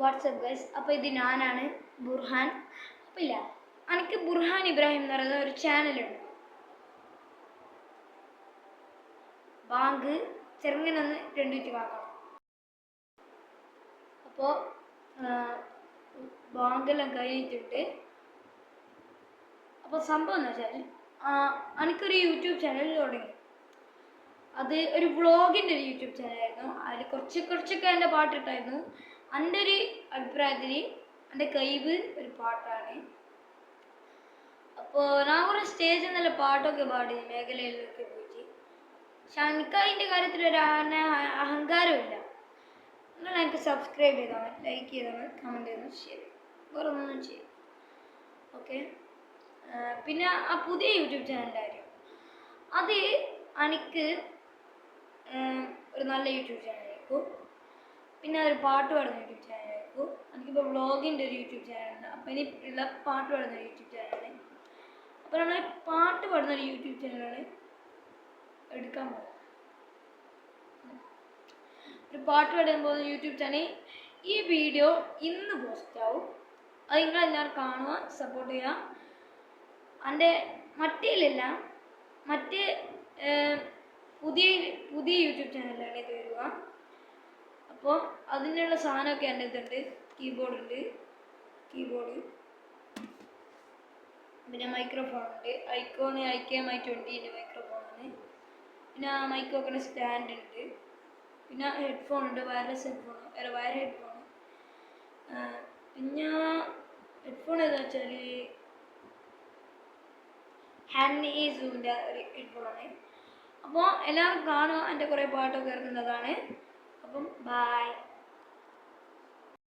WhatsApp guys. അപ്പോൾ ഇത് ഞാനാണ് ബുർഹാൻ. അപ്പോൾ ഇല്ല, എനിക്ക് ബുർഹാൻ ഇബ്രാഹിം എന്ന് പറയുന്ന ഒരു ചാനലുണ്ട്. ബാങ്ക് ചെറുങ്ങനൊന്ന് 2 മിനിറ്റ് കാക്കണം. അപ്പോൾ ബാങ്കെല്ലാം കഴിഞ്ഞിട്ടുണ്ട്. അപ്പോൾ സംഭവം എന്ന് വെച്ചാൽ എനിക്കൊരു യൂട്യൂബ് ചാനൽ തുടങ്ങി. അത് ഒരു വ്ളോഗിൻ്റെ ഒരു യൂട്യൂബ് ചാനലായിരുന്നു. അതിൽ കുറച്ചൊക്കെ എൻ്റെ പാട്ടിട്ടായിരുന്നു. എൻ്റെ ഒരു അഭിപ്രായത്തിൽ എൻ്റെ കഴിവ് ഒരു പാട്ടാണ്. അപ്പോൾ ഞാൻ കുറേ സ്റ്റേജിൽ നല്ല പാട്ടൊക്കെ പാടി മേഖലയിലൊക്കെ പോയിട്ട്. പക്ഷെ എനിക്ക് അതിൻ്റെ കാര്യത്തിൽ ഒരു അഹങ്കാരമില്ല. നിങ്ങൾ എനിക്ക് സബ്സ്ക്രൈബ് ചെയ്താൽ മതി, ലൈക്ക് ചെയ്താൽ മതി, കമൻറ്റ് ചെയ്താൽ ശരി, വേറെ ഒന്നും ചെയ്യും. ഓക്കെ. പിന്നെ ആ പുതിയ യൂട്യൂബ് ചാനലിൻ്റെ കാര്യം, അത് എനിക്ക് ഒരു നല്ല യൂട്യൂബ് ചാനലായിരിക്കും. പിന്നെ അതൊരു പാട്ട് പാടുന്ന യൂട്യൂബ് ചാനലായിരിക്കും. എനിക്കിപ്പോൾ വ്ളോഗിൻ്റെ ഒരു യൂട്യൂബ് ചാനലുണ്ട്. അപ്പോൾ ഇനി ഉള്ള പാട്ട് പാടുന്ന യൂട്യൂബ് ചാനലാണ്. അപ്പോൾ നമ്മൾ പാട്ട് പാടുന്ന ഒരു യൂട്യൂബ് ചാനലാണ് എടുക്കാൻ പോകുന്നത്. ഒരു പാട്ട് പാടാൻ പോകുന്ന യൂട്യൂബ് ചാനൽ. ഈ വീഡിയോ ഇന്ന് പോസ്റ്റ് ആവും. അത് നിങ്ങളെല്ലാവരും കാണുക, സപ്പോർട്ട് ചെയ്യുക. എൻ്റെ മറ്റേലല്ല, മറ്റേ പുതിയ യൂട്യൂബ് ചാനലാണ് ഇത് വരിക. അപ്പോൾ അതിനുള്ള സാധനമൊക്കെ എൻ്റെ ഇതുണ്ട്. കീബോർഡ്, പിന്നെ മൈക്രോഫോണുണ്ട്. ഐക്കോണ് IKMI20 മൈക്രോഫോണാണ്. പിന്നെ മൈക്ക് വെക്കുന്ന സ്റ്റാൻഡ് ഉണ്ട്. പിന്നെ ഹെഡ്ഫോൺ ഉണ്ട്, വയർലെസ് ഹെഡ്ഫോൺ, വേറെ വയർ ഹെഡ്ഫോൺ. പിന്നെ ഹെഡ്ഫോൺ ഏതാ വെച്ചാൽ ഹാൻഡ്സൂമിൻ്റെ ഒരു ഹെഡ്ഫോണാണ്. അപ്പോൾ എല്ലാവരും കാണുക. എൻ്റെ കുറേ പാട്ടൊക്കെ ഇറങ്ങുന്നതാണ്. അപ്പം ബൈ.